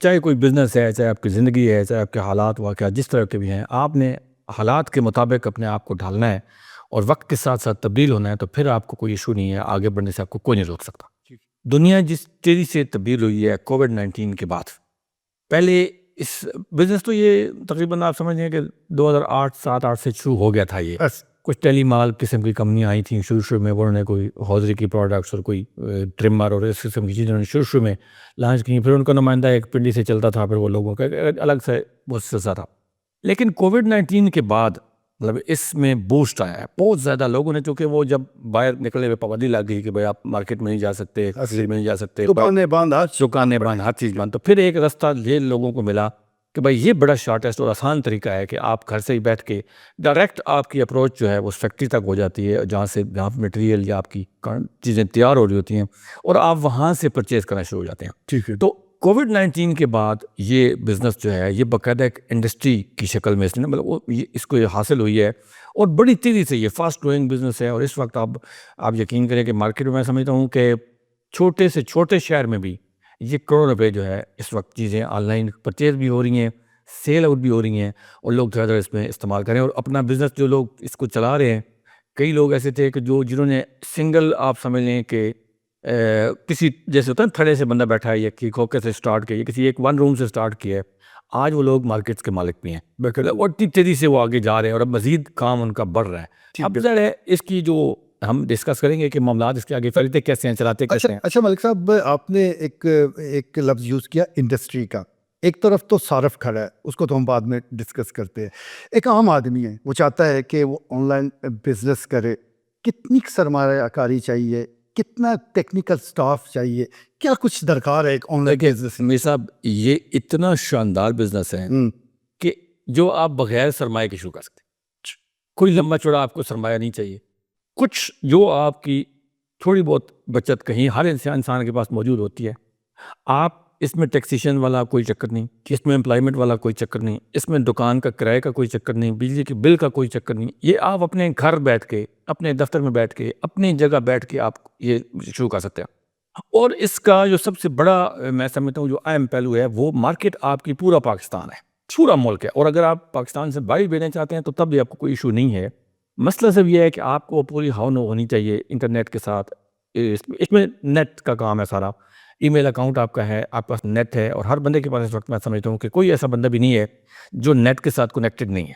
چاہے کوئی بزنس ہے، چاہے آپ کی زندگی ہے، چاہے آپ کے حالات واقعات جس طرح کے بھی ہیں، آپ نے حالات کے مطابق اپنے آپ کو ڈھالنا ہے اور وقت کے ساتھ ساتھ تبدیل ہونا ہے، تو پھر آپ کو کوئی ایشو نہیں ہے، آگے بڑھنے سے آپ کو کوئی نہیں روک سکتا۔ دنیا جس تیزی سے تبدیل ہوئی ہے کووڈ-19 کے بعد، پہلے اس بزنس تو یہ تقریباً آپ سمجھ ہیں کہ 2008 7 8 سے شروع ہو گیا تھا۔ یہ بس کچھ ٹیلی مال قسم کی کمپنیاں آئی تھیں شروع میں، انہوں نے کوئی ہوزری کی پروڈکٹس اور کوئی ٹرمر اور اس قسم کی چیزیں انہوں نے شروع میں لانچ کی، پھر ان کا نمائندہ ایک پنڈی سے چلتا تھا، پھر وہ لوگوں کا الگ سے وہ سلسلہ تھا۔ لیکن کووڈ-19 کے بعد مطلب اس میں بوسٹ آیا ہے، بہت زیادہ لوگوں نے، چونکہ وہ جب باہر نکلے ہوئے پابندی لگ گئی کہ بھائی آپ مارکیٹ میں نہیں جا سکتے، میں نہیں جا سکتے، دکانیں بند، دکانیں بند، ہر چیز بند، تو پھر ایک رستہ یہ لوگوں کو ملا کہ بھائی یہ بڑا شارٹیسٹ اور آسان طریقہ ہے کہ آپ گھر سے ہی بیٹھ کے ڈائریکٹ آپ کی اپروچ جو ہے وہ فیکٹری تک ہو جاتی ہے، جہاں مٹیریل یا آپ کی چیزیں تیار ہو رہی ہوتی ہیں، اور آپ وہاں سے پرچیز کرنا شروع ہو جاتے ہیں۔ ٹھیک ہے۔ تو کووڈ-19 کے بعد یہ بزنس جو ہے یہ باقاعدہ ایک انڈسٹری کی شکل میں مطلب اس کو حاصل ہوئی ہے، اور بڑی تیزی سے یہ فاسٹ گروئنگ بزنس ہے، اور اس وقت آپ یقین کریں کہ مارکیٹ میں سمجھتا ہوں کہ چھوٹے سے چھوٹے شہر میں بھی یہ کروڑ روپے جو ہے اس وقت چیزیں آن لائن پرچیز بھی ہو رہی ہیں، سیل آؤٹ بھی ہو رہی ہیں، اور لوگ زیادہ اس میں استعمال کریں اور اپنا بزنس جو لوگ اس کو چلا رہے ہیں۔ کئی لوگ ایسے تھے کہ جنہوں نے سنگل آپ سمجھ لیں کہ کسی جیسے ہوتا ہے تھڑے سے بندہ بیٹھا ہے یا کہ کھوکے سے سٹارٹ کیا، یا کسی ایک ون روم سے سٹارٹ کیا ہے، آج وہ لوگ مارکیٹس کے مالک بھی ہیں، اور اتنی تیزی سے وہ آگے جا رہے ہیں، اور اب مزید کام ان کا بڑھ رہا ہے۔ اب ظاہر ہے اس کی جو ہم ڈسکس کریں گے کہ معاملات اس کے آگے پھیلتے کیسے ہیں، چلاتے کیسے ہیں۔ اچھا ملک صاحب، آپ نے ایک لفظ یوز کیا انڈسٹری کا۔ ایک طرف تو صارف کھڑا ہے، اس کو تو ہم بعد میں ڈسکس کرتے ہیں۔ ایک عام آدمی ہے، وہ چاہتا ہے کہ وہ آن لائن بزنس کرے، کتنی سرمایہ کاری چاہیے، کتنا ٹیکنیکل سٹاف چاہیے، کیا کچھ درکار ہے ایک آن لائن بزنس؟ میرے صاحب یہ اتنا شاندار بزنس ہے کہ جو آپ بغیر سرمایہ کے شروع کر سکتے ہیں، کوئی لمبا چوڑا آپ کو سرمایہ نہیں چاہیے، کچھ جو آپ کی تھوڑی بہت بچت کہیں ہر انسان کے پاس موجود ہوتی ہے۔ آپ اس میں ٹیکسیشن والا کوئی چکر نہیں، اس میں امپلائمنٹ والا کوئی چکر نہیں، اس میں دکان کا کرائے کا کوئی چکر نہیں، بجلی کے بل کا کوئی چکر نہیں، یہ آپ اپنے گھر بیٹھ کے، اپنے دفتر میں بیٹھ کے، اپنی جگہ بیٹھ کے آپ یہ شروع کر سکتے ہیں۔ اور اس کا جو سب سے بڑا میں سمجھتا ہوں جو اہم پہلو ہے، وہ مارکیٹ آپ کی پورا پاکستان ہے، پورا ملک ہے، اور اگر آپ پاکستان سے باہر بھیجنا چاہتے ہیں تو تب بھی آپ کو کوئی ایشو نہیں ہے۔ مسئلہ صرف یہ ہے کہ آپ کو پوری ہونی چاہیے انٹرنیٹ کے ساتھ، اس میں نیٹ کا کام ہے سارا، ای میل اکاؤنٹ آپ کا ہے، آپ پاس نیٹ ہے، اور ہر بندے کے پاس اس وقت میں سمجھتا ہوں کہ کوئی ایسا بندہ بھی نہیں ہے جو نیٹ کے ساتھ کنیکٹڈ نہیں ہے،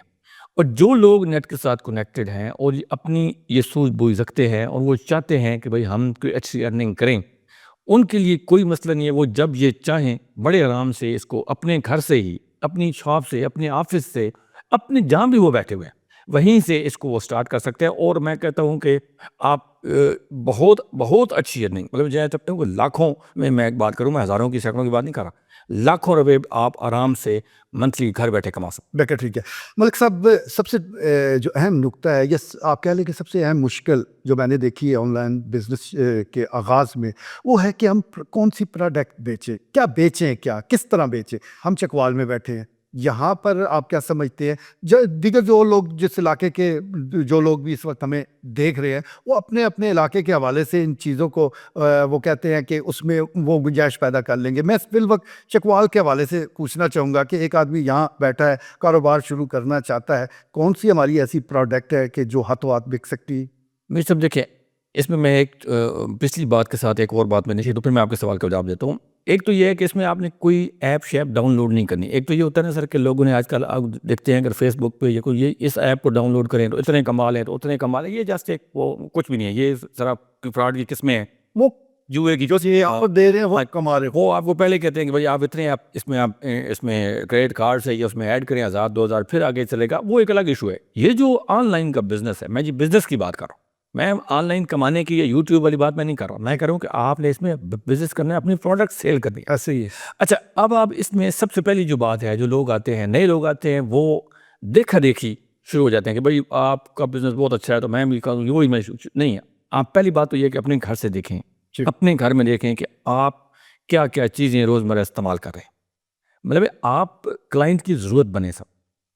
اور جو لوگ نیٹ کے ساتھ کنیکٹڈ ہیں اور اپنی یہ سوجھ بوجھ رکھتے ہیں اور وہ چاہتے ہیں کہ بھئی ہم کوئی اچھی ارننگ کریں، ان کے لیے کوئی مسئلہ نہیں ہے۔ وہ جب یہ چاہیں بڑے آرام سے اس کو اپنے گھر سے ہی، اپنی شاپ سے، اپنے آفس سے، اپنے جہاں بھی وہ بیٹھے ہوئے ہیں وہیں سے اس کو وہ سٹارٹ کر سکتے ہیں، اور میں کہتا ہوں کہ آپ بہت بہت اچھی ارننگ، مطلب جو چاہتے ہوں کہ لاکھوں میں ایک بات کروں، میں ہزاروں کی سینکڑوں کی بات نہیں کر رہا، لاکھوں روپے آپ آرام سے منتھلی گھر بیٹھے کما سکتے بیٹر، ٹھیک ہے۔ ملک صاحب، سب سے جو اہم نکتہ ہے، یا آپ کہہ لیں کہ سب سے اہم مشکل جو میں نے دیکھی ہے آن لائن بزنس کے آغاز میں، وہ ہے کہ ہم کون سی پروڈکٹ بیچیں، کیا بیچیں، کس طرح بیچیں۔ ہم چکوال میں بیٹھے ہیں، یہاں پر آپ کیا سمجھتے ہیں، دیگر جو لوگ جس علاقے کے جو لوگ بھی اس وقت ہمیں دیکھ رہے ہیں، وہ اپنے اپنے علاقے کے حوالے سے ان چیزوں کو وہ کہتے ہیں کہ اس میں وہ گنجائش پیدا کر لیں گے۔ میں فی الوقت چکوال کے حوالے سے پوچھنا چاہوں گا کہ ایک آدمی یہاں بیٹھا ہے، کاروبار شروع کرنا چاہتا ہے، کون سی ہماری ایسی پروڈکٹ ہے کہ جو ہاتھوں ہاتھ بک سکتی ہے؟ میرے سب دیکھیں، اس میں ایک پچھلی بات کے ساتھ ایک اور بات میں نہیں، تو پھر میں آپ کے سوال کا جواب دیتا ہوں۔ ایک تو یہ ہے کہ اس میں آپ نے کوئی ایپ شیپ ڈاؤن لوڈ نہیں کرنی۔ ایک تو یہ ہوتا ہے نا سر کہ لوگوں نے آج کل آپ دیکھتے ہیں اگر فیس بک پہ کوئی یہ اس ایپ کو ڈاؤن لوڈ کریں تو اتنے کما لیں، تو اتنے کما لیں، یہ جسٹ ایک وہ کچھ بھی نہیں ہے، یہ ذرا فراڈ کی قسمیں ہیں، وہ جوئے کی جو آپ دے رہے ہیں وہ کما رہے وہ آپ کو پہلے کہتے ہیں کہ بھائی آپ اتنے اس میں کریڈٹ کارڈ سے یا اس میں ایڈ کریں 1000 2000 پھر آگے چلے گا، وہ ایک الگ ایشو ہے۔ یہ جو آن لائن کا بزنس ہے، میں جی بزنس کی بات کر رہا ہوں، میں آن لائن کمانے کی یا یوٹیوب والی بات میں نہیں کر رہا ہوں، میں کہہ رہا ہوں کہ آپ نے اس میں بزنس کرنا ہے، اپنی پروڈکٹ سیل کرنی ہے۔ ایسے ہی ہے۔ اچھا، اب آپ اس میں سب سے پہلی جو بات ہے، جو لوگ آتے ہیں، نئے لوگ آتے ہیں، وہ دیکھا دیکھی شروع ہو جاتے ہیں کہ بھائی آپ کا بزنس بہت اچھا ہے تو میں بھی کروں، وہی میں نہیں ہے۔ آپ پہلی بات تو یہ کہ اپنے گھر سے دیکھیں، اپنے گھر میں دیکھیں کہ آپ کیا کیا چیزیں روزمرہ استعمال کر رہے ہیں، مطلب آپ کلائنٹ کی ضرورت بنے، سب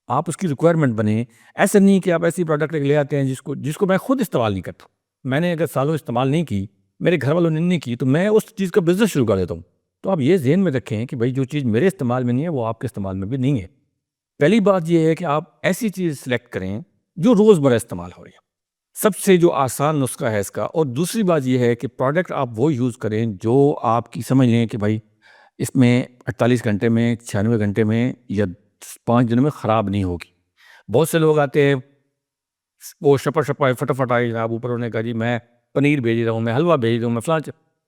آپ اس کی ریکوائرمنٹ بنے۔ ایسا نہیں کہ آپ ایسی پروڈکٹ لے آتے ہیں جس کو میں خود استعمال نہیں کرتا، میں نے اگر سالوں استعمال نہیں کی، میرے گھر والوں نے نہیں کی، تو میں اس چیز کا بزنس شروع کر دیتا ہوں تو آپ یہ ذہن میں رکھیں کہ بھائی جو چیز میرے استعمال میں نہیں ہے وہ آپ کے استعمال میں بھی نہیں ہے. پہلی بات یہ ہے کہ آپ ایسی چیز سلیکٹ کریں جو روزمرہ استعمال ہو رہی ہے، سب سے جو آسان نسخہ ہے اس کا. اور دوسری بات یہ ہے کہ پروڈکٹ آپ وہ یوز کریں جو آپ کی سمجھ لیں کہ بھائی اس میں 48 گھنٹے میں 96 گھنٹے میں یا 5 دنوں میں خراب نہیں ہوگی. بہت سے لوگ آتے ہیں وہ شپا فٹافٹ آئے جناب اوپر، انہوں نے کہا جی میں پنیر بھیج رہا ہوں، میں حلوہ بھیج رہا ہوں، میں فلاں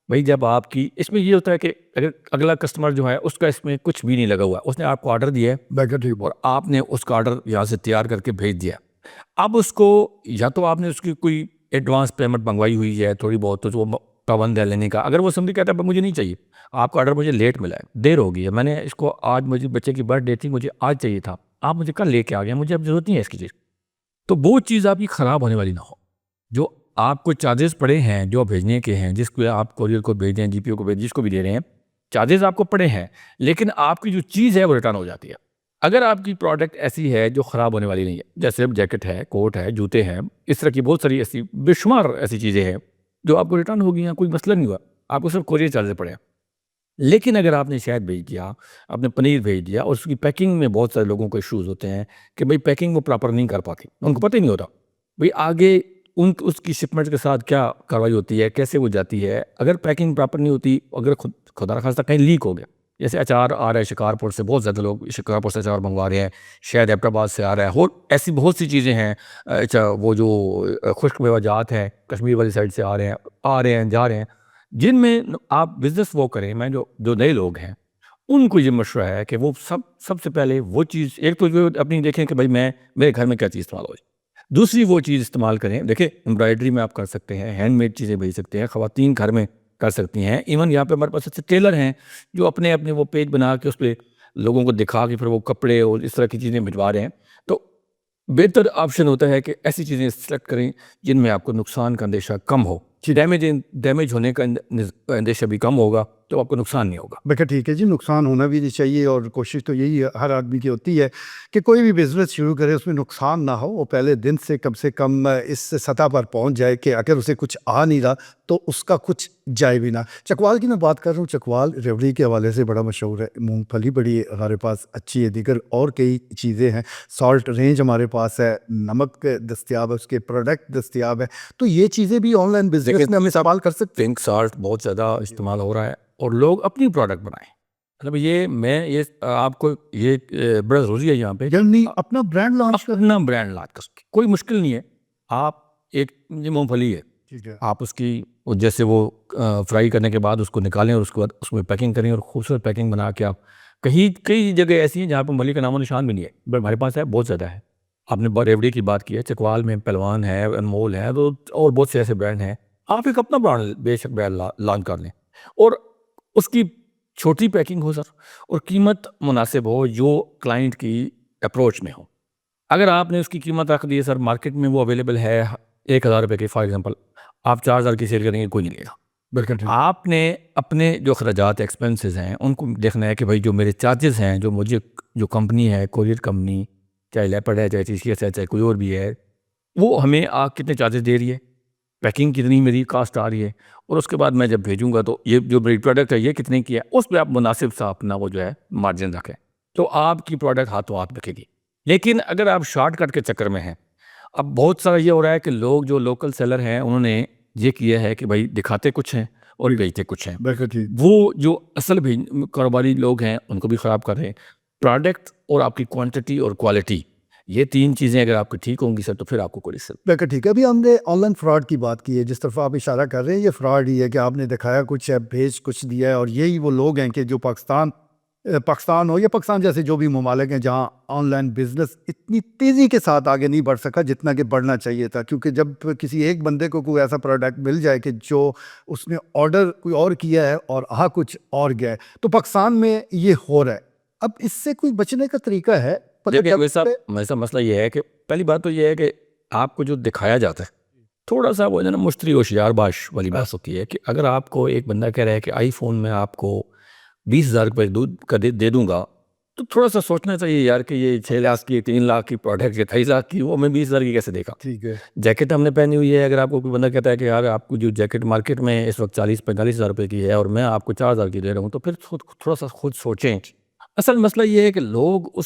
بھائی جب آپ کی اس میں یہ ہوتا ہے کہ اگر اگلا کسٹمر جو ہے اس کا اس میں کچھ بھی نہیں لگا ہوا ہے، اس نے آپ کو آرڈر دیا ہے اور آپ نے اس کا آرڈر یہاں سے تیار کر کے بھیج دیا. اب اس کو یا تو آپ نے اس کی کوئی ایڈوانس پیمنٹ منگوائی ہوئی ہے تھوڑی بہت، تو وہ پابند ہے لینے کا. اگر وہ سمجھ کہتا ہے مجھے نہیں چاہیے، آپ کا آرڈر مجھے لیٹ ملا ہے، دیر ہو گئی ہے، میں نے اس کو آج مجھے بچے کی برتھ ڈے تھی، مجھے آج چاہیے تھا، آپ مجھے کل لے کے آ گئے، مجھے اب ضرورت نہیں ہے اس کی چیز، تو وہ چیز آپ کی خراب ہونے والی نہ ہو. جو آپ کو چارجز پڑے ہیں جو بھیجنے کے ہیں، جس کو آپ کوریئر کو بھیج دیں، جی پی او کو بھیج، جس کو بھی دے رہے ہیں، چارجز آپ کو پڑے ہیں، لیکن آپ کی جو چیز ہے وہ ریٹرن ہو جاتی ہے. اگر آپ کی پروڈکٹ ایسی ہے جو خراب ہونے والی نہیں ہے، جیسے جیکٹ ہے، کوٹ ہے، جوتے ہیں، اس طرح کی بہت ساری ایسی بے شمار ایسی چیزیں ہیں جو آپ کو ریٹرن ہو گئی ہیں، کوئی مسئلہ نہیں ہوا، آپ کو صرف کوریئر چارجز پڑے ہیں. لیکن اگر آپ نے شاید بھیج دیا، آپ نے پنیر بھیج دیا اور اس کی پیکنگ میں بہت سارے لوگوں کو ایشوز ہوتے ہیں کہ بھئی پیکنگ وہ پراپر نہیں کر پاتی، ان کو پتہ ہی نہیں ہوتا بھئی آگے اس کی شپمنٹ کے ساتھ کیا کاروائی ہوتی ہے، کیسے وہ جاتی ہے. اگر پیکنگ پراپر نہیں ہوتی، اگر خدا نخواستہ کہیں لیک ہو گیا، جیسے اچار آ رہا ہے شکارپور سے، بہت زیادہ لوگ شکارپور سے اچار منگوا رہے ہیں، شاید ایبٹ سے آ رہا ہے، اور ایسی بہت سی چیزیں ہیں. اچھا وہ جو خشک میوہ جات ہیں کشمیر والی سائڈ سے آ رہے ہیں جا رہے ہیں، جن میں آپ بزنس وہ کریں. میں جو نئے لوگ ہیں ان کو یہ مشورہ ہے کہ وہ سب سے پہلے وہ چیز، ایک تو جو اپنی دیکھیں کہ بھائی میرے گھر میں کیا چیز استعمال ہو جائے، دوسری وہ چیز استعمال کریں. دیکھیں امبرائڈری میں آپ کر سکتے ہیں، ہینڈ میڈ چیزیں بھیج سکتے ہیں، خواتین گھر میں کر سکتی ہیں. ایون یہاں پہ ہمارے پاس ایسے ٹیلر ہیں جو اپنے وہ پیج بنا کے اس پہ لوگوں کو دکھا کے پھر وہ کپڑے اور اس طرح کی چیزیں بھجوا رہے ہیں. تو بہتر آپشن ہوتا ہے کہ ایسی چیزیں سلیکٹ کریں جن میں آپ کو نقصان کا اندیشہ کم ہو، ڈیمیج ہونے کا اندیشہ بھی کم ہوگا، تو آپ کو نقصان نہیں ہوگا. بیٹا ٹھیک ہے جی، نقصان ہونا بھی نہیں چاہیے، اور کوشش تو یہی ہر آدمی کی ہوتی ہے کہ کوئی بھی بزنس شروع کرے اس میں نقصان نہ ہو، وہ پہلے دن سے کم اس سطح پر پہنچ جائے کہ اگر اسے کچھ آ نہیں رہا تو اس کا کچھ جائے بھی نہ. چکوال کی میں بات کر رہا ہوں، چکوال ریوڑی کے حوالے سے بڑا مشہور ہے، مونگ پھلی بڑی ہمارے پاس اچھی ہے، دیگر اور کئی چیزیں ہیں، سالٹ رینج ہمارے پاس ہے، نمک دستیاب ہے، اس کے پروڈکٹ دستیاب ہے. تو یہ چیزیں بھی آن لائن بزنس میں ہم استعمال کر سکتے ہیں. پنک سالٹ بہت زیادہ استعمال ہو رہا ہے اور لوگ اپنی پروڈکٹ بنائیں. مطلب یہ آپ کو یہ بڑا ضروری ہے یہاں پہ یعنی اپنا برانڈ لانچ کر. اپنا برانڈ لانچ کر سکیں، کوئی مشکل نہیں ہے. آپ ایک مونگ پھلی ہے، ٹھیک ہے، آپ اس کی جیسے وہ فرائی کرنے کے بعد اس کو نکالیں اور اس کے بعد اس میں پیکنگ کریں اور خوبصورت پیکنگ بنا کے آپ کئی جگہ ایسی ہیں جہاں پہ ملی کا نام و نشان بھی نہیں ہے، بٹ ہمارے پاس ہے، بہت زیادہ ہے. آپ نے ریوڑی کی بات کی ہے، چکوال میں پہلوان ہے، انمول ہے، تو اور بہت سے ایسے برانڈ ہیں. آپ ایک اپنا برانڈ بے شک برانڈ لانچ کر لیں اور اس کی چھوٹی پیکنگ ہو سر، اور قیمت مناسب ہو جو کلائنٹ کی اپروچ میں ہو. اگر آپ نے اس کی قیمت رکھ دی ہے سر، مارکیٹ میں وہ اویلیبل ہے 1,000 روپے کی، فار ایگزامپل آپ 4,000 کی سیل کریں گے، کوئی نہیں لے گا. بالکل آپ نے اپنے جو اخراجات ایکسپینسز ہیں ان کو دیکھنا ہے کہ بھائی جو میرے چارجز ہیں، جو مجھے جو کمپنی ہے، کوریئر کمپنی، چاہے لیپرڈ ہے، چاہے TCS ہے، چاہے کوئی اور بھی ہے، وہ ہمیں کتنے چارجز دے رہی ہے، پیکنگ کتنی میری کاسٹ آ رہی ہے، اور اس کے بعد میں جب بھیجوں گا تو یہ جو میری پروڈکٹ ہے یہ کتنے کی ہے، اس پہ آپ مناسب سا اپنا وہ جو ہے مارجن رکھیں، تو آپ کی پروڈکٹ ہاتھوں ہاتھ بکے گی. لیکن اگر آپ شارٹ کٹ کے چکر میں ہیں، اب بہت سارا یہ ہو رہا ہے کہ لوگ جو لوکل سیلر ہیں انہوں نے یہ کیا ہے کہ بھائی دکھاتے کچھ ہیں اور بیچتے کچھ ہیں. بالکل وہ جو اصل کاروباری لوگ ہیں ان کو بھی خراب کر رہے ہیں. پروڈکٹ اور آپ کی کوانٹٹی اور کوالٹی، یہ 3 چیزیں اگر آپ کی ٹھیک ہوں گی سر تو پھر آپ کو کوئی رسک. بالکل ٹھیک ہے. ابھی ہم نے آن لائن فراڈ کی بات کی ہے، جس طرف آپ اشارہ کر رہے ہیں یہ فراڈ ہی ہے کہ آپ نے دکھایا کچھ ہے، بھیج کچھ دیا ہے، اور یہی وہ لوگ ہیں کہ جو پاکستان ہو یا پاکستان جیسے جو بھی ممالک ہیں جہاں آن لائن بزنس اتنی تیزی کے ساتھ آگے نہیں بڑھ سکا جتنا کہ بڑھنا چاہیے تھا، کیونکہ جب کسی ایک بندے کو کوئی ایسا پروڈکٹ مل جائے کہ جو اس نے آرڈر کوئی اور کیا ہے اور کچھ اور گیا ہے، تو پاکستان میں یہ ہو رہا ہے. اب اس سے کوئی بچنے کا طریقہ ہے؟ ویسا مسئلہ یہ ہے کہ پہلی بات تو یہ ہے کہ آپ کو جو دکھایا جاتا ہے تھوڑا سا وہ جو ہے نا مشتری ہوشیار باش والی بات ہوتی ہے کہ اگر آپ کو ایک بندہ کہہ رہا ہے کہ آئی فون میں آپ کو 20,000 روپے کا دے دوں گا، تو تھوڑا سا سوچنا چاہیے یار کہ یہ 6 لاکھ کی 3 لاکھ کی پروڈکٹ یا 28 لاکھ کی وہ میں 20,000 کی کیسے دیکھا. ٹھیک ہے. جیکٹ ہم نے پہنی ہوئی ہے, اگر آپ کو کوئی بندہ کہتا ہے کہ یار آپ کو جو جیکٹ مارکیٹ میں اس وقت 40-45 ہزار روپے کی ہے اور میں آپ کو 4,000 کی دے رہا ہوں, تو پھر تھوڑا سا خود سوچیں. اصل مسئلہ یہ ہے کہ لوگ اس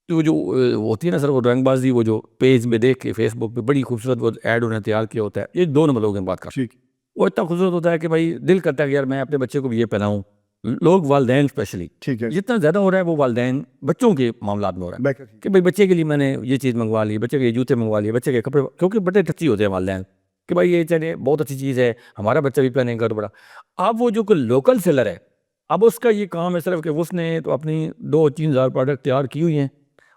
جو ہوتی ہے نا سر, وہ رنگ بازی, وہ جو پیج میں دیکھ کے فیس بک پہ بڑی خوبصورت وہ ایڈ انہیں تیار کیا ہوتا ہے, یہ 2 نمبر لوگ بات کر رہے ہیں. ٹھیک. وہ اتنا خوبصورت ہوتا ہے کہ بھائی دل کرتا ہے کہ یار میں اپنے بچے کو بھی یہ پہناؤں. لوگ والدین اسپیشلی ٹھیک ہے. جتنا زیادہ ہو رہا ہے وہ والدین بچوں کے معاملات میں ہو رہا ہے کہ بھائی بچے کے لیے میں نے یہ چیز منگوا لی, بچے کے جوتے منگوا لیے, بچے کے کپڑے, کیونکہ بڑے ٹچی ہوتے ہیں والدین کہ بھائی یہ چلے بہت اچھی چیز ہے, ہمارا بچہ بھی پہنے گا تو بڑا. اب وہ جو کوئی لوکل سیلر ہے, اب اس کا یہ کام ہے صرف کہ اس نے تو اپنی 2-3 ہزار پروڈکٹ تیار کی ہوئی ہیں,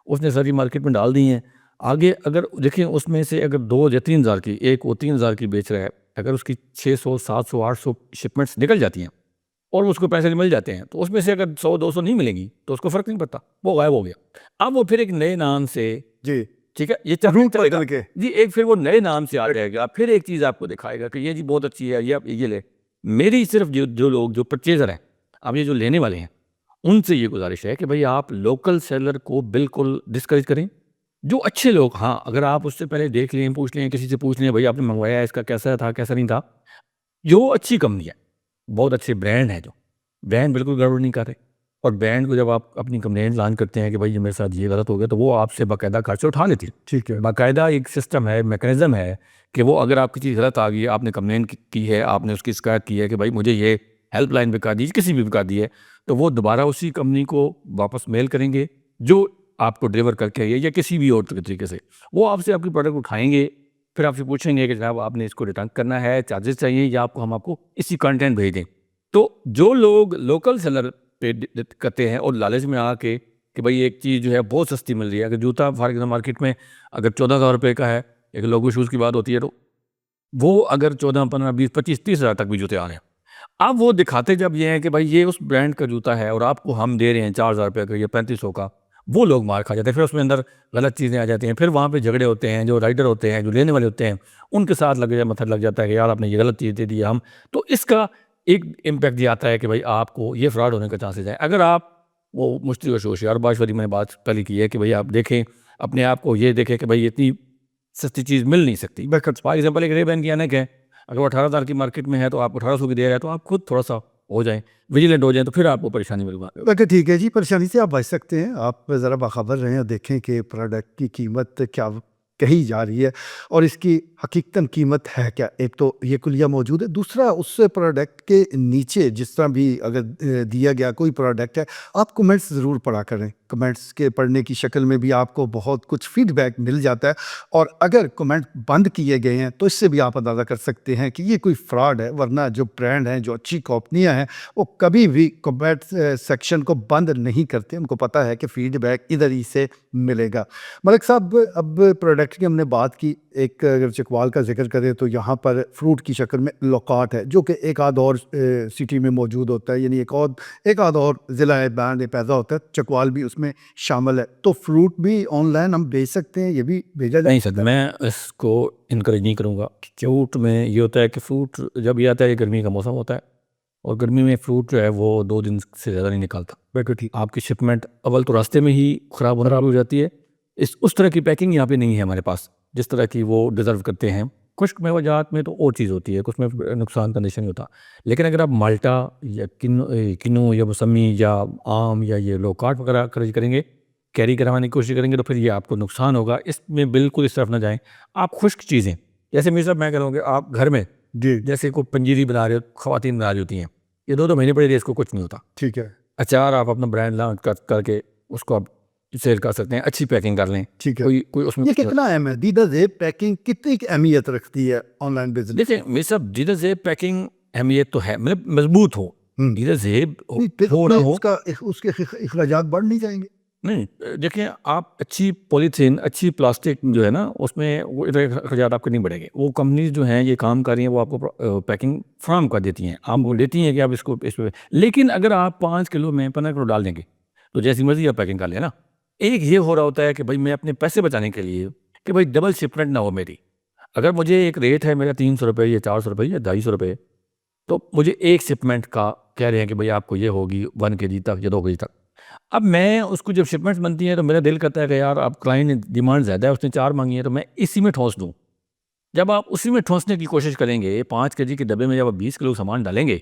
اس نے ساری مارکیٹ میں ڈال دی ہیں. آگے اگر دیکھیں اس میں سے اگر 2 یا 3 ہزار کی, ایک وہ 3 ہزار کی بیچ رہا ہے, اگر اس کی 600 700 800 شپمنٹس نکل جاتی ہیں اور اس کو پیسے مل جاتے ہیں, تو اس میں سے اگر 100-200 نہیں ملیں گی تو اس کو فرق نہیں پڑتا, وہ غائب ہو گیا. اب وہ پھر ایک نئے نام سے, جی ٹھیک ہے, یہ بدل کے جی ایک پھر وہ نئے نام سے آ جائے گا, پھر ایک چیز آپ کو دکھائے گا کہ یہ جی بہت اچھی ہے, یہ لے. میری صرف جو لوگ جو پرچیزر ہیں, اب یہ جو لینے والے ہیں, ان سے یہ گزارش ہے کہ بھئی آپ لوکل سیلر کو بالکل ڈسکریج کریں. جو اچھے لوگ, ہاں اگر آپ اس سے پہلے دیکھ لیں, پوچھ لیں, کسی سے پوچھ لیں بھئی آپ نے منگوایا ہے اس کا کیسا تھا کیسا نہیں تھا, جو اچھی کمپنی ہے, بہت اچھے برانڈ ہیں, جو برانڈ بالکل گڑبڑ نہیں کر رہے, اور برانڈ کو جب آپ اپنی کمپلین لانچ کرتے ہیں کہ بھئی یہ میرے ساتھ یہ غلط ہو گیا, تو وہ آپ سے باقاعدہ خرچے اٹھا لیتی ہے. ٹھیک ہے. باقاعدہ ایک سسٹم ہے, میکانزم ہے کہ وہ اگر آپ کی چیز غلط آ گئی ہے, آپ نے کمپلین کی ہے, آپ نے اس کی شکایت کی ہے کہ بھئی مجھے یہ ہیلپ لائن پہ کر دیجیے, کسی بھی پہ کر دیے, تو وہ دوبارہ اسی کمپنی کو واپس میل کریں گے جو آپ کو ڈلیور کر کے آئی ہے, یا کسی بھی اور طریقے سے وہ آپ سے آپ کی پروڈکٹ اٹھائیں گے, پھر آپ سے پوچھیں گے کہ جناب آپ نے اس کو ریٹرن کرنا ہے, چارجز چاہیے, یا ہم آپ کو اسی کنٹینٹ بھیج دیں. تو جو لوگ لوکل سیلر پہ کرتے ہیں اور لالچ میں آ کے کہ بھئی ایک چیز جو ہے بہت سستی مل رہی ہے, اگر جوتا فار ایگزامپل مارکیٹ میں اگر 14,000 روپے کا ہے, ایک لوگو شوز کی بات ہوتی ہے, تو وہ اگر 14, 15, 20, 25, 30 ہزار تک بھی جوتے آ رہے ہیں. اب وہ دکھاتے جب یہ ہیں کہ بھئی یہ اس برانڈ کا جوتا ہے اور آپ کو ہم دے رہے ہیں 4,000 روپے کا یا 3,500 کا, وہ لوگ مار کھا جاتے ہیں. پھر اس میں اندر غلط چیزیں آ جاتی ہیں, پھر وہاں پہ جھگڑے ہوتے ہیں, جو رائڈر ہوتے ہیں, جو لینے والے ہوتے ہیں, ان کے ساتھ متھر لگ جاتا ہے کہ یار آپ نے یہ غلط چیز دے دی ہم. تو اس کا ایک امپیکٹ یہ آتا ہے کہ بھئی آپ کو یہ فراڈ ہونے کا چانسز ہے. اگر آپ وہ مشتری و شوشیار باشوری میں نے بات پہلے کی ہے کہ بھئی آپ دیکھیں اپنے آپ کو, یہ دیکھیں کہ بھئی اتنی سستی چیز مل نہیں سکتی. فار ایگزامپل ایک ریبین کی اینک ہے, اگر وہ 18,000 کی مارکیٹ میں ہے تو آپ 1,800 کی دے رہے ہیں, تو آپ خود تھوڑا سا ہو جائیں, ویجیلنٹ ہو جائیں, تو پھر آپ کو پریشانی مل گا. اوکے ٹھیک ہے جی, پریشانی سے آپ بچ سکتے ہیں. آپ ذرا باخبر رہیں اور دیکھیں کہ پروڈکٹ کی قیمت کیا کہی جا رہی ہے اور اس کی حقیقتاً قیمت ہے کیا. ایک تو یہ کلیہ موجود ہے, دوسرا اس پروڈکٹ کے نیچے جس طرح بھی اگر دیا گیا کوئی پروڈکٹ ہے, آپ کمنٹس ضرور پڑھا کریں. کمنٹس کے پڑھنے کی شکل میں بھی آپ کو بہت کچھ فیڈ بیک مل جاتا ہے, اور اگر کمنٹ بند کیے گئے ہیں تو اس سے بھی آپ اندازہ کر سکتے ہیں کہ یہ کوئی فراڈ ہے. ورنہ جو برانڈ ہیں, جو اچھی کمپنیاں ہیں, وہ کبھی بھی کمنٹ سیکشن کو بند نہیں کرتے. ان کو پتہ ہے کہ فیڈ بیک ادھر ہی سے ملے گا. ملک صاحب, اب پروڈکٹ کی ہم نے بات کی, ایک اگر چکوال کا ذکر کریں تو یہاں پر فروٹ کی شکل میں لوکاٹ ہے, جو کہ ایک آدھ اور سٹی میں موجود ہوتا ہے, یعنی ایک آدھ اور ضلع بینڈ پیدا ہوتا ہے. چکوال بھی اس میں شامل ہے. تو فروٹ بھی آن لائن ہم بھیج سکتے ہیں, یہ بھی بھیجا جائے؟ نہیں سر, میں اس کو انکریج نہیں کروں گا. فروٹ میں یہ ہوتا ہے کہ فروٹ جب یہ آتا ہے, یہ گرمی کا موسم ہوتا ہے, اور گرمی میں فروٹ جو ہے وہ 2 دن سے زیادہ نہیں نکالتا. آپ کی شپمنٹ اول تو راستے میں ہی خراب ہو جاتی ہے. اس طرح کی پیکنگ یہاں پہ نہیں ہے ہمارے پاس جس طرح کی وہ ڈیزرو کرتے ہیں. خشک میوہ جات میں تو اور چیز ہوتی ہے, اس میں نقصان کا نشان نہیں ہوتا. لیکن اگر آپ مالٹا یا کنو یا موسمی یا آم یا یہ لوکاٹ وغیرہ کریں گے, کیری کروانے کی کوشش کریں گے, تو پھر یہ آپ کو نقصان ہوگا. اس میں بالکل اس طرف نہ جائیں. آپ خشک چیزیں جیسے میرے صاحب میں کہہ رہا ہوں کہ آپ گھر میں جیسے کوئی پنجیری بنا رہے ہو, خواتین بنا رہی ہوتی ہیں, یہ 2 مہینے پڑے, اس کو کچھ نہیں ہوتا. ٹھیک ہے. اچار آپ اپنا برانڈ لانچ کر کے اس کو آپ سیل کر سکتے ہیں, اچھی پیکنگ کر لیں. ٹھیک ہے. کوئی اس میں یہ کتنا اہم ہے دیدہ زیب پیکنگ, کتنی اہمیت رکھتی ہے آن لائن بزنس؟ دیکھیں میرے صاحب, دیدہ زیب پیکنگ اہمیت تو ہے, مطلب مضبوط ہو, دیدہ زیب ہو نہ ہو, اس کے اخراجات بڑھ نہیں جائیں گے؟ نہیں. دیکھیں آپ اچھی پولیتھین, اچھی پلاسٹک جو ہے نا, اس میں وہ اخراجات آپ کے نہیں بڑھیں گے. وہ کمپنیز جو ہیں یہ کام کر رہی ہیں, وہ آپ کو پیکنگ فراہم کر دیتی ہیں, آپ وہ لیتی ہیں کہ آپ اس پہ. لیکن اگر آپ 5 کلو میں 15 کلو ڈال دیں گے تو جیسی مرضی آپ پیکنگ کر لیں نا. ایک یہ ہو رہا ہوتا ہے کہ بھائی میں اپنے پیسے بچانے کے لیے کہ بھائی ڈبل شپمنٹ نہ ہو میری. اگر مجھے ایک ریٹ ہے میرا 300 روپے یا 400 روپے یا 250 روپے, تو مجھے ایک شپمنٹ کا کہہ رہے ہیں کہ بھائی آپ کو یہ ہوگی 1 kg تک یا 2 kg تک. اب میں اس کو جب شپمنٹس بنتی ہیں تو میرا دل کرتا ہے کہ یار اب کلائنٹ نے ڈیمانڈ زیادہ ہے, اس نے 4 مانگی ہے تو میں اسی میں ٹھونس دوں. جب آپ اسی میں ٹھونسنے کی کوشش کریں گے 5 کے جی کے ڈبے میں جب آپ 20 کلو سامان ڈالیں گے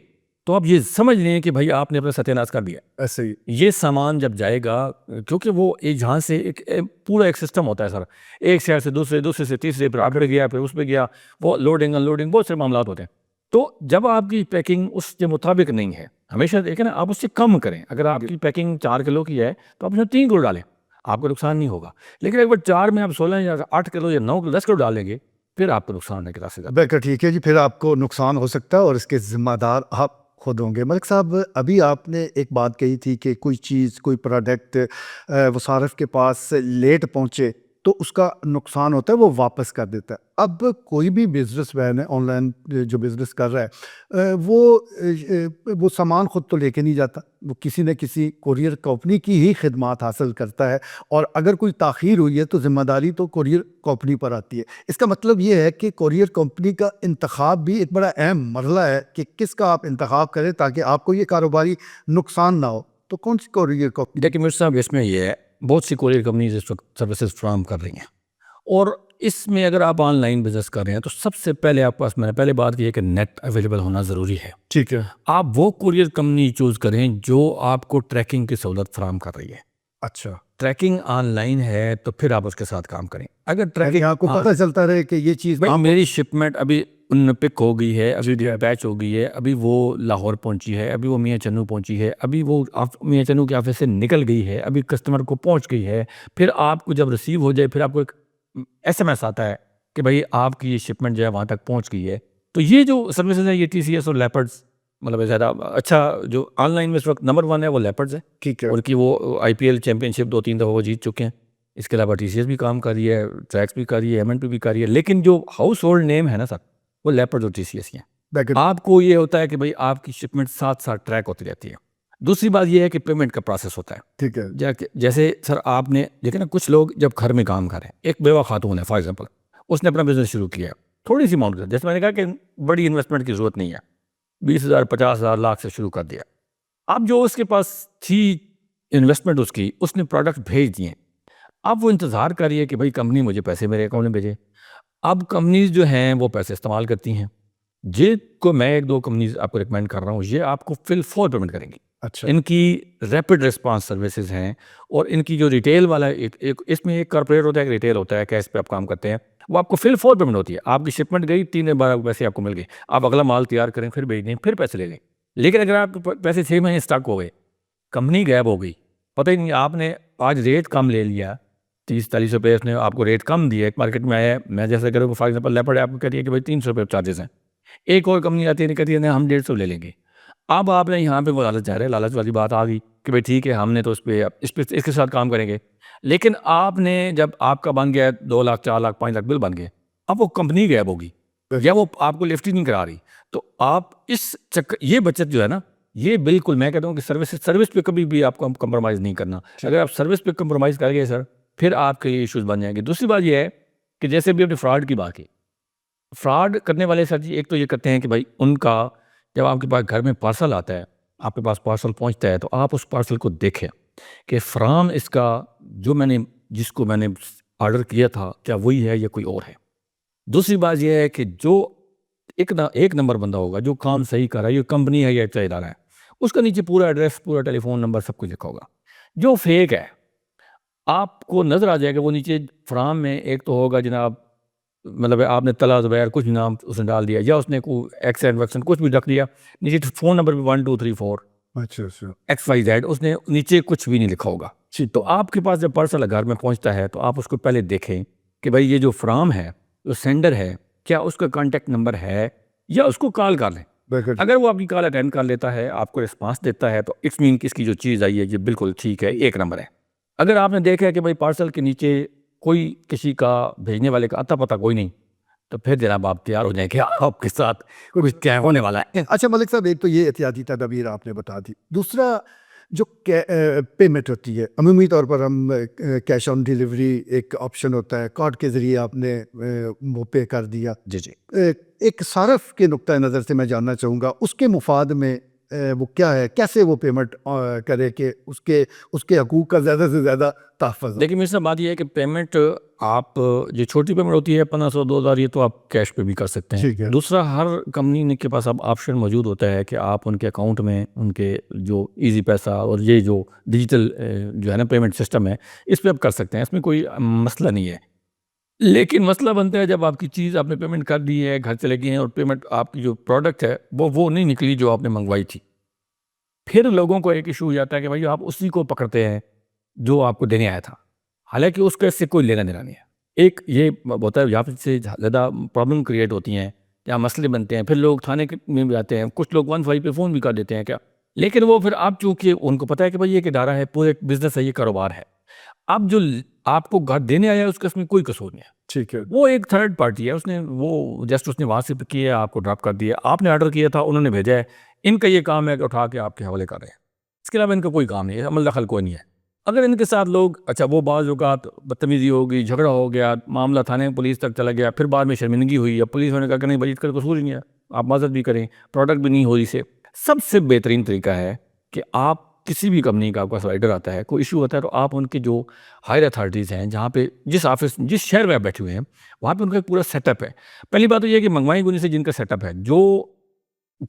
تو آپ یہ سمجھ لیں کہ بھائی آپ نے اپنا ستیہ ناش کر دیا. ایسے ہی یہ سامان جب جائے گا, کیونکہ وہ ایک جہاں سے ایک پورا ایک سسٹم ہوتا ہے سر, ایک شہر سے دوسرے, دوسرے سے تیسرے, پھر آگے گیا, پھر اس پہ گیا, وہ لوڈنگ ان لوڈنگ بہت سے معاملات ہوتے ہیں. تو جب آپ کی پیکنگ اس کے مطابق نہیں ہے, ہمیشہ دیکھیں نا آپ اس سے کم کریں. اگر آپ کی پیکنگ 4 کلو کی ہے تو آپ اس میں 3 کلو ڈالیں, آپ کو نقصان نہیں ہوگا. لیکن اگر 4 میں آپ 16 یا 8 کلو یا 9 کلو 10 کلو ڈالیں گے پھر آپ کو نقصان ہونے کے راستے. بہتر ٹھیک ہے جی, پھر آپ کو نقصان ہو سکتا ہے اور اس کے ذمہ دار آپ خود ہوں گے. ملک صاحب, ابھی آپ نے ایک بات کہی تھی کہ کوئی چیز, کوئی پروڈکٹ وہ صارف کے پاس لیٹ پہنچے تو اس کا نقصان ہوتا ہے, وہ واپس کر دیتا ہے. اب کوئی بھی بزنس مین ہے, آن لائن جو بزنس کر رہا ہے, وہ سامان خود تو لے کے نہیں جاتا, وہ کسی نہ کسی کوریئر کمپنی کی ہی خدمات حاصل کرتا ہے, اور اگر کوئی تاخیر ہوئی ہے تو ذمہ داری تو کوریئر کمپنی پر آتی ہے. اس کا مطلب یہ ہے کہ کوریئر کمپنی کا انتخاب بھی ایک بڑا اہم مرحلہ ہے کہ کس کا آپ انتخاب کریں تاکہ آپ کو یہ کاروباری نقصان نہ ہو. تو کون سی کوریئر کمپنی؟ دیکھیں مرزا صاحب, اس میں یہ ہے بہت سی کوریئر کمپنیز اس وقت سروسز فراہم کر رہی ہیں, اور اس میں اگر آپ آن لائن بزنس کر رہے ہیں تو سب سے پہلے آپ پاس, میں نے پہلے بات کی ہے کہ نیٹ اویلیبل ہونا ضروری ہے. ٹھیک ہے, آپ وہ کوریئر کمپنی چوز کریں جو آپ کو ٹریکنگ کی سہولت فراہم کر رہی ہے. اچھا, ٹریکنگ آن لائن ہے تو پھر آپ اس کے ساتھ کام کریں. اگر ٹریکنگ آپ کو پتہ چلتا رہے کہ یہ چیز میری شپمنٹ ابھی ان پک ہو گئی ہے, ابھی پیچ ہو گئی ہے, ابھی وہ لاہور پہنچی ہے, ابھی وہ میاں چنو پہنچی ہے, ابھی وہ میاں چنو کے آفس سے نکل گئی ہے, ابھی کسٹمر کو پہنچ گئی ہے, پھر آپ کو جب ریسیو ہو جائے پھر آپ کو ایک ایس ایم ایس آتا ہے کہ بھائی آپ کی یہ شپمنٹ جو ہے وہاں تک پہنچ گئی ہے. تو یہ جو سروسز ہیں یہ ٹی سی ایس اور لیپرڈز, مطلب زیادہ اچھا جو آن لائن میں اس وقت نمبر 1 ہے وہ لیپرڈز ہے. ٹھیک ہے, اور کی وہ آئی پی ایل چیمپئن شپ 2-3 دفعہ وہ جیت چکے ہیں. اس کے علاوہ ٹی سی ایس بھی کام کر رہی ہے, ٹریکس بھی کر رہی ہے, ایم این پی بھی کر رہی ہے, لیکن جو ہاؤس ہولڈ نیم ہے نا سر وہ لیپرڈ اور ٹی سی ایس ہی ہیں. آپ کو یہ ہوتا ہے کہ بھائی آپ کی شپمنٹ ساتھ ساتھ ٹریک ہوتی رہتی ہے. دوسری بات یہ ہے کہ پیمنٹ کا پروسیس ہوتا ہے. ٹھیک ہے, جیسے سر آپ نے دیکھیں نا کچھ لوگ جب گھر میں کام کریں, ایک بیوہ خاتون ہے فار ایگزامپل, اس نے اپنا بزنس شروع کیا ہے, تھوڑی سی اماؤنٹ, جیسے میں نے کہا کہ بڑی انویسٹمنٹ کی ضرورت نہیں ہے, 20,000 50,000 لاکھ سے شروع کر دیا. اب جو اس کے پاس تھی انویسٹمنٹ اس نے پروڈکٹ بھیج دیے. اب وہ انتظار کر رہی ہے کہ بھائی کمپنی مجھے پیسے میرے اکاؤنٹ میں بھیجے. اب کمپنیز جو ہیں وہ پیسے استعمال کرتی ہیں, جن کو میں 1-2 کمپنیز آپ کو ریکمینڈ کر رہا ہوں, یہ آپ کو فل فور پیمنٹ کریں گی. اچھا, ان کی ریپڈ رسپانس سروسز ہیں, اور ان کی جو ریٹیل والا اس میں ایک کارپوریٹ ہوتا ہے, ایک ریٹیل ہوتا ہے, کیش پہ آپ کام کرتے ہیں, وہ آپ کو فل فور پیمنٹ ہوتی ہے. آپ کی شپمنٹ گئی 3 بار پیسے آپ کو مل گئے, آپ اگلا مال تیار کریں, پھر بھیج دیں, پھر پیسے لے لیں. لیکن اگر آپ کے پیسے 6 مہینے اسٹک ہو گئے, کمپنی غائب ہو گئی, پتہ ہی نہیں, آپ نے آج ریٹ کم لے لیا, 30-40 روپے اس نے آپ کو ریٹ کم دیا, مارکیٹ میں آیا, میں جیسے کروں فار ایگزامپل لیپرڈ آپ کو کہہ دیا کہ بھائی 300 روپے چارجز ہیں, ایک اور کمپنی آتی ہے کہتی ہے ہم 150 لے لیں گے. اب آپ نے یہاں پہ وہ لالچ جا رہے, لالچ والی بات آ گئی کہ بھائی ٹھیک ہے ہم نے تو اس کے ساتھ کام کریں گے. لیکن آپ نے جب آپ کا بن گیا 2 لاکھ 4 لاکھ 5 لاکھ بل بن گئے, اب وہ کمپنی غائب ہوگی یا وہ آپ کو لفٹ ہی نہیں کرا رہی, تو آپ اس یہ بچت جو ہے نا, یہ بالکل میں کہتا ہوں کہ سروس پہ کبھی بھی آپ کو کمپرومائز نہیں کرنا. اگر آپ سروس پہ کمپرومائز کر گئے سر, پھر آپ کے یہ ایشوز بن جائیں گے. دوسری بات یہ ہے کہ جیسے بھی اپنے فراڈ کی بات کی, فراڈ کرنے والے سر جی ایک تو یہ کرتے ہیں کہ بھائی ان کا جب آپ کے پاس گھر میں پارسل آتا ہے, آپ کے پاس پارسل پہنچتا ہے, تو آپ اس پارسل کو دیکھیں کہ فرام اس کا جو جس کو میں نے آرڈر کیا تھا کیا وہی ہے یا کوئی اور ہے. دوسری بات یہ ہے کہ جو ایک نمبر بندہ ہوگا جو کام صحیح کر رہا ہے, یہ کمپنی ہے یا اچھا ادارہ ہے, اس کا نیچے پورا ایڈریس, پورا ٹیلی فون نمبر سب کچھ لکھا ہوگا. جو فیک ہے آپ کو نظر آ جائے گا, وہ نیچے فرام میں ایک تو ہوگا جناب, مطلب آپ نے طلعت زبیر کچھ بھی نام اس نے ڈال دیا, یا اس نے کوئی ایکسن ویکسن کچھ بھی رکھ دیا, نیچے فون نمبر بھی 1 2 3 4 اچھا, اچھا, XYZ, اس نے نیچے کچھ بھی نہیں لکھا ہوگا. تو آپ کے پاس جب پارسل گھر میں پہنچتا ہے تو آپ اس کو پہلے دیکھیں کہ بھائی یہ جو فرام ہے, جو سینڈر ہے, کیا اس کا کانٹیکٹ نمبر ہے, یا اس کو کال کر لیں. اگر وہ آپ کی کال اٹینڈ کر لیتا ہے, آپ کو رسپانس دیتا ہے, تو اٹس مین کہ اس کی جو چیز آئی ہے یہ بالکل ٹھیک ہے, 1 نمبر ہے. اگر آپ نے دیکھا ہے کہ بھائی پارسل کے نیچے کوئی کسی کا بھیجنے والے کا اتا پتہ کوئی نہیں, تو پھر جناب آپ تیار ہو جائیں کہ آپ کے ساتھ کچھ کیا ہونے والا ہے. اچھا ملک صاحب, ایک تو یہ احتیاطی تدابیر آپ نے بتا دی. دوسرا جو پیمنٹ ہوتی ہے, عمومی طور پر ہم کیش آن ڈیلیوری ایک آپشن ہوتا ہے, کارڈ کے ذریعے آپ نے وہ پے کر دیا. جی جی, ایک صارف کے نقطۂ نظر سے میں جاننا چاہوں گا اس کے مفاد میں وہ کیا ہے, کیسے وہ پیمنٹ کرے کہ اس کے حقوق کا زیادہ سے زیادہ تحفظ ہو؟ لیکن میرے ساتھ بات یہ ہے کہ پیمنٹ آپ جو چھوٹی پیمنٹ ہوتی ہے 1500 2000 یہ تو آپ کیش پہ بھی کر سکتے ٹھیک ہے. ہیں. دوسرا ہر کمپنی کے پاس اب آپشن موجود ہوتا ہے کہ آپ ان کے اکاؤنٹ میں ان کے جو ایزی پیسہ اور یہ جو ڈیجیٹل جو ہے نا پیمنٹ سسٹم ہے اس پہ آپ کر سکتے ہیں, اس میں کوئی مسئلہ نہیں ہے. لیکن مسئلہ بنتا ہے جب آپ کی چیز آپ نے پیمنٹ کر دی ہے, گھر چلے گئے ہیں اور پیمنٹ آپ کی جو پروڈکٹ ہے وہ نہیں نکلی جو آپ نے منگوائی تھی. پھر لوگوں کو ایک ایشو ہو جاتا ہے کہ بھائی آپ اسی کو پکڑتے ہیں جو آپ کو دینے آیا تھا, حالانکہ اس کا اس سے کوئی لینا دینا نہیں ہے. ایک یہ ہوتا ہے یہاں سے زیادہ پرابلم کریٹ ہوتی ہیں, یا مسئلے بنتے ہیں, پھر لوگ تھانے میں بھی آتے ہیں, کچھ لوگ 15 پہ فون بھی کر دیتے ہیں کیا. لیکن وہ پھر آپ چونکہ ان کو پتہ ہے کہ بھائی یہ ایک ادارہ ہے, پورے بزنس ہے, یہ کاروبار ہے, اب جو آپ کو گھر دینے آیا ہے اس کا اس میں کوئی قصور نہیں ہے. ٹھیک ہے. وہ ایک تھرڈ پارٹی ہے, اس نے وہاں سے پک کیا, آپ کو ڈراپ کر دیا, آپ نے آرڈر کیا تھا, انہوں نے بھیجا ہے, ان کا یہ کام ہے کہ اٹھا کے آپ کے حوالے کر رہے ہیں. اس کے علاوہ ان کا کوئی کام نہیں ہے, عمل دخل کوئی نہیں ہے. اگر ان کے ساتھ لوگ اچھا وہ بعض اوقات بدتمیزی ہو گئی, جھگڑا ہو گیا, معاملہ تھانے پولیس تک چلا گیا, پھر بعد میں شرمندگی ہوئی, اب پولیس نے کہا کہ نہیں بھائی اس کا قصور ہی نہیں ہے, آپ معذرت بھی کریں, پروڈکٹ بھی نہیں ہو رہی سے. سب سے بہترین طریقہ ہے کہ آپ کسی بھی کمپنی کا آپ کا سلائڈر آتا ہے, کوئی ایشو ہوتا ہے, تو آپ ان کے جو ہائر اتھارٹیز ہیں, جہاں پہ جس شہر میں آپ بیٹھے ہوئے ہیں وہاں پہ ان کا ایک پورا سیٹ اپ ہے. پہلی بات تو یہ ہے کہ منگوائی گنی سے جن کا سیٹ اپ ہے, جو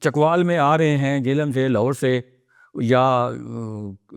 چکوال میں آ رہے ہیں, جیلم سے, لاہور سے یا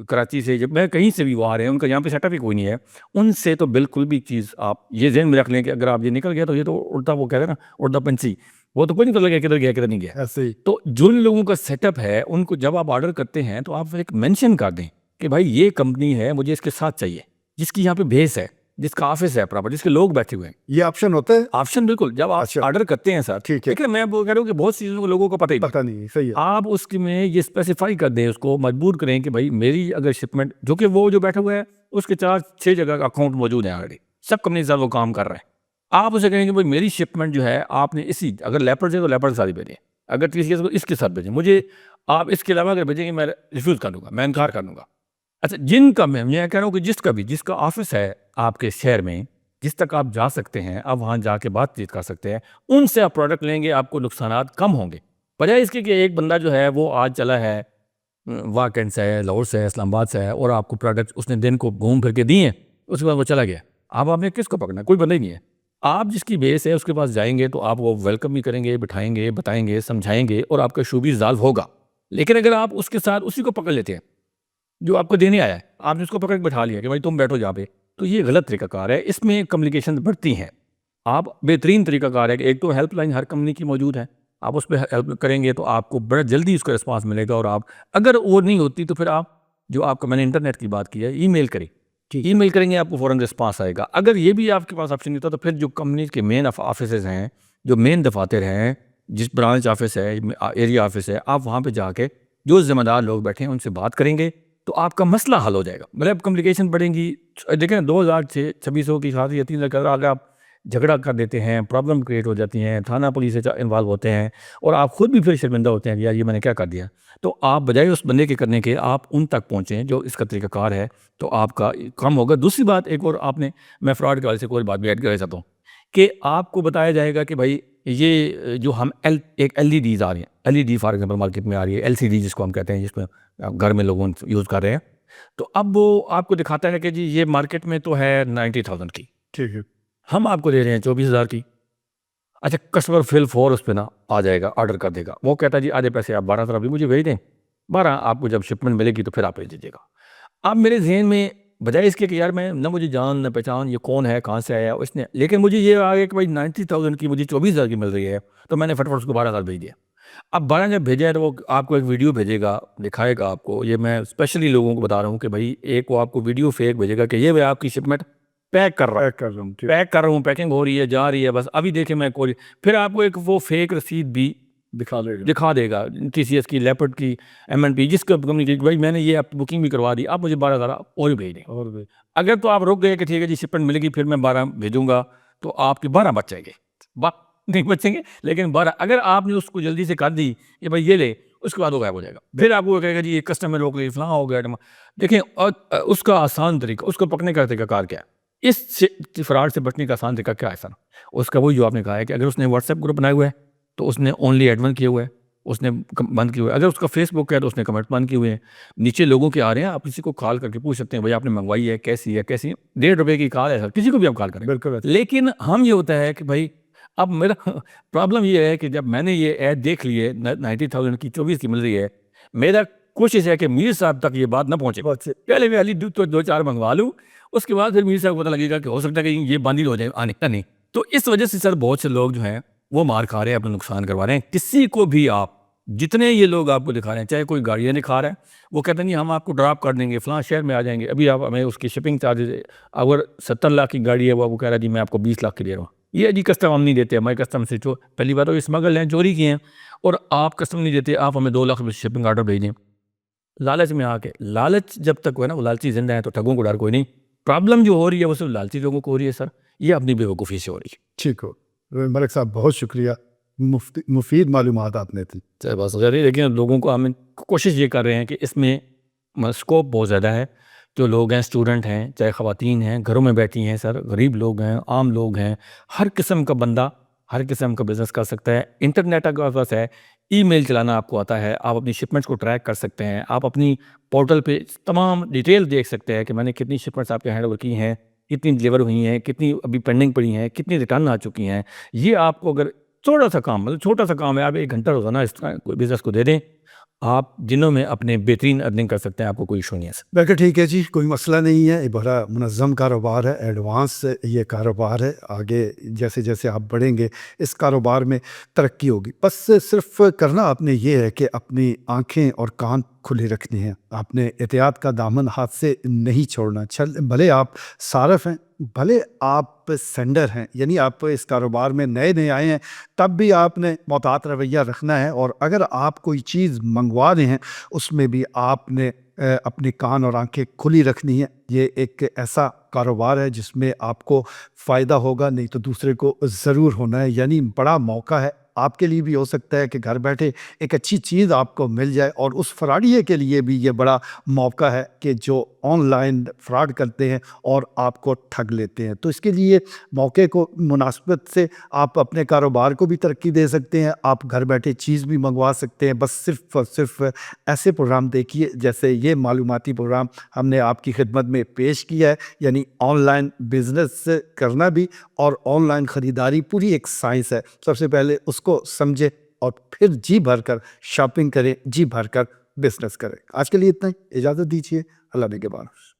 کراچی سے, جب میں کہیں سے بھی وہ آ رہے ہیں, ان کا یہاں پہ سیٹ اپ ہی کوئی نہیں ہے, ان سے تو بالکل بھی چیز آپ یہ ذہن میں رکھ لیں کہ اگر آپ یہ نکل گیا تو یہ تو اڑتا, وہ کہتے ہیں نا اڑتا پنچھی, وہ تو کوئی نہیں پتہ کدھر گیا کدھر نہیں گیا. ایسے ہی. تو جن لوگوں کا سیٹ اپ ہے ان کو جب آپ آرڈر کرتے ہیں تو آپ ایک مینشن کر دیں کہ بھائی یہ کمپنی ہے, مجھے اس کے ساتھ چاہیے, جس کی یہاں پہ بیس ہے, جس کا آفس ہے پراپر, جس کے لوگ بیٹھے ہوئے ہیں. یہ آپشن ہوتا ہے. آپشن بالکل جب آپ اچھا. آرڈر کرتے ہیں سر, ٹھیک ہے. لیکن میں کہہ رہا ہوں کہ بہت سی چیزوں کو لوگوں کو پتہ ہی نہیں. پتہ نہیں. صحیح ہے. آپ اس میں یہ اسپیسیفائی کر دیں, اس کو مجبور کریں کہ بھائی میری اگر شپمنٹ, جو کہ وہ جو بیٹھا ہوا ہے اس کے 4-6 جگہ اکاؤنٹ موجود ہیں آلریڈی, سب کمپنی کے ساتھ وہ کام کر رہے ہیں. آپ اسے کہیں کہ بھائی میری شپمنٹ جو ہے آپ نے اسی, اگر لیپر سے تو لیپر کے ساتھ ہی بھیجیں, اگر کسی کو اس کے ساتھ بھیجیں, مجھے آپ اس کے علاوہ اگر بھیجیں گے میں ریفیوز کر دوں گا, میں انکار کر دوں گا. اچھا, جن کا میں یہ کہہ رہا ہوں کہ جس کا آفس ہے آپ کے شہر میں, جس تک آپ جا سکتے ہیں, آپ وہاں جا کے بات چیت کر سکتے ہیں, ان سے آپ پروڈکٹ لیں گے, آپ کو نقصانات کم ہوں گے. بجائے اس کے کہ ایک بندہ جو ہے وہ آج چلا ہے واکنڈ سے ہے, لاہور سے ہے, اسلام آباد سے ہے, اور آپ کو پروڈکٹ اس نے دن کو گھوم پھر کے دیے ہیں, اس کے بعد وہ چلا گیا. اب آپ نے کس کو پکڑنا ہے, کوئی بندہ ہی نہیں ہے. آپ جس کی بیس ہے اس کے پاس جائیں گے تو آپ وہ ویلکم بھی کریں گے, بٹھائیں گے, بتائیں گے, سمجھائیں گے, اور آپ کا ایشو بھی ریزالو ہوگا. لیکن اگر آپ اس کے ساتھ اسی کو پکڑ لیتے ہیں جو آپ کو دینے آیا ہے, آپ نے اس کو پکڑ کے بٹھا لیا کہ بھائی تم بیٹھو جہاں پہ, تو یہ غلط طریقہ کار ہے. اس میں کمیونیکیشن بڑھتی ہیں. آپ بہترین طریقہ کار ہے کہ ایک تو ہیلپ لائن ہر کمپنی کی موجود ہے, آپ اس پہ ہیلپ کریں گے تو آپ کو بڑا جلدی اس کا رسپانس ملے گا. اور آپ اگر وہ نہیں ہوتی تو پھر آپ جو آپ کا, میں نے انٹرنیٹ کی بات کی ہے, ای میل کریں, ای میل کریں گے, آپ کو فوراً رسپانس آئے گا. اگر یہ بھی آپ کے پاس آپشن نہیں ہوتا تو پھر جو کمپنی کے مین آفیسز ہیں, جو مین دفاتر ہیں, جس برانچ آفس ہے, ایریا آفس ہے, آپ وہاں پہ جا کے جو ذمہ دار لوگ بیٹھے ہیں ان سے بات کریں گے تو آپ کا مسئلہ حل ہو جائے گا. مطلب کمیونیکیشن بڑھیں گی. دیکھیں 2026 کی خاصی 3 اگر آپ جھگڑا کر دیتے ہیں, پرابلم کریٹ ہو جاتی ہیں, تھانہ پولیس سے انوالو ہوتے ہیں, اور آپ خود بھی پھر شرمندہ ہوتے ہیں کہ یار یہ میں نے کیا کر دیا, تو آپ بجائے اس بندے کے کرنے کے آپ ان تک پہنچیں جو اس کا طریقہ کار ہے, تو آپ کا کم ہوگا. دوسری بات ایک اور آپ نے, میں فراڈ کے حوالے سے کوئی بات بھی ایڈ کرنا چاہتا ہوں کہ آپ کو بتایا جائے گا کہ بھائی یہ جو ہم ایک ایل ای ڈیز آ رہی ہیں, L E D for example market میں آ رہی ہے, ایل سی ڈی جس کو ہم کہتے ہیں, جس میں گھر میں لوگوں یوز کر رہے ہیں, تو اب وہ آپ کو دکھاتا ہے کہ جی یہ مارکیٹ میں تو ہے 90,000 کی, ٹھیک ہے, ہم آپ کو دے رہے ہیں 24,000 کی. اچھا, کسٹمر فل فور اس پہ نا آ جائے گا, آرڈر کر دے گا, وہ کہتا ہے جی آدھے پیسے آپ 12,000 ابھی مجھے بھیج دیں, 12 آپ کو جب شپمنٹ ملے گی تو پھر آپ بھیج دیجیے گا. اب میرے ذہن میں بجائے اس کے کہ یار میں نہ مجھے جان نہ پہچان, یہ کون ہے, کہاں سے آیا اس نے, لیکن مجھے یہ آ گیا کہ بھائی 90,000 کی مجھے 24,000 کی مل رہی ہے, تو میں نے فٹافٹ اس کو 12,000 بھیج دیا. اب 12 جب بھیجا ہے تو وہ آپ کو ایک ویڈیو بھیجے گا, دکھائے گا آپ کو. یہ میں اسپیشلی لوگوں کو بتا رہا ہوں کہ بھائی ایک وہ آپ کو ویڈیو فیک بھیجے گا کہ یہ میں آپ کی شپمنٹ پیک کر رہا ہوں, پیک کر رہا ہوں, پیکنگ ہو رہی ہے, جا رہی ہے, بس ابھی دیکھیں میں کوئی. پھر آپ کو ایک وہ فیک رسید بھی دکھا دے گا, ٹی سی ایس کی, لیپرڈ کی, ایم این پی, جس کا کمپنی کی, بھائی میں نے یہ آپ بکنگ بھی کروا دی, آپ مجھے 12,000 اور بھیج دیں. اگر تو آپ رک گئے کہ ٹھیک ہے جی شپمنٹ ملے گی پھر میں 12 بھیجوں گا, تو آپ کے 12 بچ جائیں گے, نہیں بچیں گے, لیکن 12 اگر آپ نے اس کو جلدی سے کر دی کہ بھائی یہ لے, اس کے بعد وہ غائب ہو جائے گا. پھر آپ کو کہے گا جی یہ کسٹمر روک لی, فلاں ہو گیا. دیکھیں اس کا آسان طریقہ, اس کو پکڑنے کا طریقہ کار کیا ہے, اس فراڈ سے بچنے کا آسان طریقہ کیا ہے سر, اس کا وہی جو آپ نے کہا ہے کہ اگر اس نے واٹس ایپ گروپ بنائے ہوئے ہے تو اس نے اونلی ایڈمن کیے ہوئے ہے, اس نے بند کیے ہوئے. اگر اس کا فیس بک ہے تو اس نے کمنٹ بند کیے ہوئے ہیں. نیچے لوگوں کے آ رہے ہیں, آپ کسی کو کال کر کے پوچھ سکتے ہیں بھائی آپ نے منگوائی ہے, کیسی ہے, کیسی ہے. 1.5 روپے کی کال ہے سر, کسی کو بھی آپ کال کریں. بالکل. لیکن ہم یہ ہوتا ہے کہ بھائی اب میرا پرابلم یہ ہے کہ جب میں نے یہ ایڈ دیکھ لی ہے 90,000 کی 24 کی مل رہی ہے, میرا کوشش ہے کہ میر صاحب تک یہ بات نہ پہنچے. پہلے میں علی دو چار منگوا لوں, اس کے بعد پھر میر صاحب کو پتہ لگے گا کہ ہو سکتا ہے کہ یہ بند ہی ہو جائے آنے کا نہیں. تو اس وجہ سے سر بہت سے لوگ جو ہیں وہ مار کھا رہے ہیں, اپنا نقصان کروا رہے ہیں. کسی کو بھی آپ جتنے یہ لوگ آپ کو دکھا رہے ہیں, چاہے کوئی گاڑیاں دکھا رہا ہے, وہ کہتے ہیں نہیں ہم آپ کو ڈراپ کر دیں گے, فلاں شہر میں آ جائیں گے, ابھی آپ ہمیں اس کی شپنگ چارجز, اگر 70 لاکھ کی گاڑی ہے وہ کہہ رہا ہے جی میں آپ کو 20 لاکھ کی دے رہا ہوں. یہ جی کسٹم ہم نہیں دیتے, ہمارے کسٹم سے جو پہلی بات تو اسمگل ہیں, چوری کیے ہیں, اور آپ کسٹم نہیں دیتے, آپ ہمیں 2 لاکھ روپے شپنگ آرڈر بھیج دیں. لالچ میں آ کے, لالچ جب تک ہے نا وہ لالچی زندہ ہے تو ٹھگوں کو ڈر کوئی نہیں. پرابلم جو ہو رہی ہے وہ صرف لالچی لوگوں کو ہو رہی ہے سر, یہ اپنی بیوقوفی سے ہو رہی ہے. ٹھیک ہو ملک صاحب, بہت شکریہ, مفید معلومات آپ نے تھی. بس غیر لیکن لوگوں کو ہم کوشش یہ کر رہے ہیں کہ اس میں اسکوپ بہت زیادہ ہے. جو لوگ ہیں, اسٹوڈنٹ ہیں, چاہے خواتین ہیں, گھروں میں بیٹھی ہیں سر, غریب لوگ ہیں, عام لوگ ہیں, ہر قسم کا بندہ ہر قسم کا بزنس کر سکتا ہے. انٹرنیٹ کا بس ہے, ای میل چلانا آپ کو آتا ہے, آپ اپنی شپمنٹس کو ٹریک کر سکتے ہیں, آپ اپنی پورٹل پہ تمام ڈیٹیل دیکھ سکتے ہیں کہ میں نے کتنی شپمنٹس آپ کے ہینڈ اوور کی ہیں, کتنی ڈلیور ہوئی ہیں, کتنی ابھی پینڈنگ پڑی ہیں, کتنی ریٹرن آ چکی ہیں. یہ آپ کو اگر تھوڑا سا کام, مطلب چھوٹا سا کام ہے, آپ 1 گھنٹہ روزانہ اس بزنس کو دے دیں, آپ جنوں میں اپنے بہترین ارننگ کر سکتے ہیں, آپ کو کوئی ایشو نہیں ہے سر. بالکل ٹھیک ہے جی, کوئی مسئلہ نہیں ہے, یہ بڑا منظم کاروبار ہے, ایڈوانس یہ کاروبار ہے. آگے جیسے جیسے آپ بڑھیں گے اس کاروبار میں ترقی ہوگی. بس صرف کرنا آپ نے یہ ہے کہ اپنی آنکھیں اور کان کھلے رکھنے ہیں, آپ نے احتیاط کا دامن ہاتھ سے نہیں چھوڑنا. بھلے آپ صارف ہیں, بھلے آپ سینڈر ہیں, یعنی آپ اس کاروبار میں نئے نئے آئے ہیں, تب بھی آپ نے محتاط رویہ رکھنا ہے. اور اگر آپ کوئی چیز منگوا رہے ہیں اس میں بھی آپ نے اپنی کان اور آنکھیں کھلی رکھنی ہے. یہ ایک ایسا کاروبار ہے جس میں آپ کو فائدہ ہوگا, نہیں تو دوسرے کو ضرور ہونا ہے. یعنی بڑا موقع ہے, آپ کے لیے بھی ہو سکتا ہے کہ گھر بیٹھے ایک اچھی چیز آپ کو مل جائے, اور اس فراڈیے کے لیے بھی یہ بڑا موقع ہے کہ جو آن لائن فراڈ کرتے ہیں اور آپ کو ٹھگ لیتے ہیں. تو اس کے لیے موقع کو مناسبت سے آپ اپنے کاروبار کو بھی ترقی دے سکتے ہیں, آپ گھر بیٹھے چیز بھی منگوا سکتے ہیں. بس صرف اور صرف ایسے پروگرام دیکھیے جیسے یہ معلوماتی پروگرام ہم نے آپ کی خدمت میں پیش کیا ہے. یعنی آن لائن بزنس کرنا بھی اور آن لائن خریداری پوری ایک سائنس ہے. سب سے پہلے اس کو سمجھے اور پھر جی بھر کر شاپنگ کریں, جی بھر کر بزنس کریں. آج کے لیے اتنا ہی, اجازت دیجیے, اللہ نگہبان.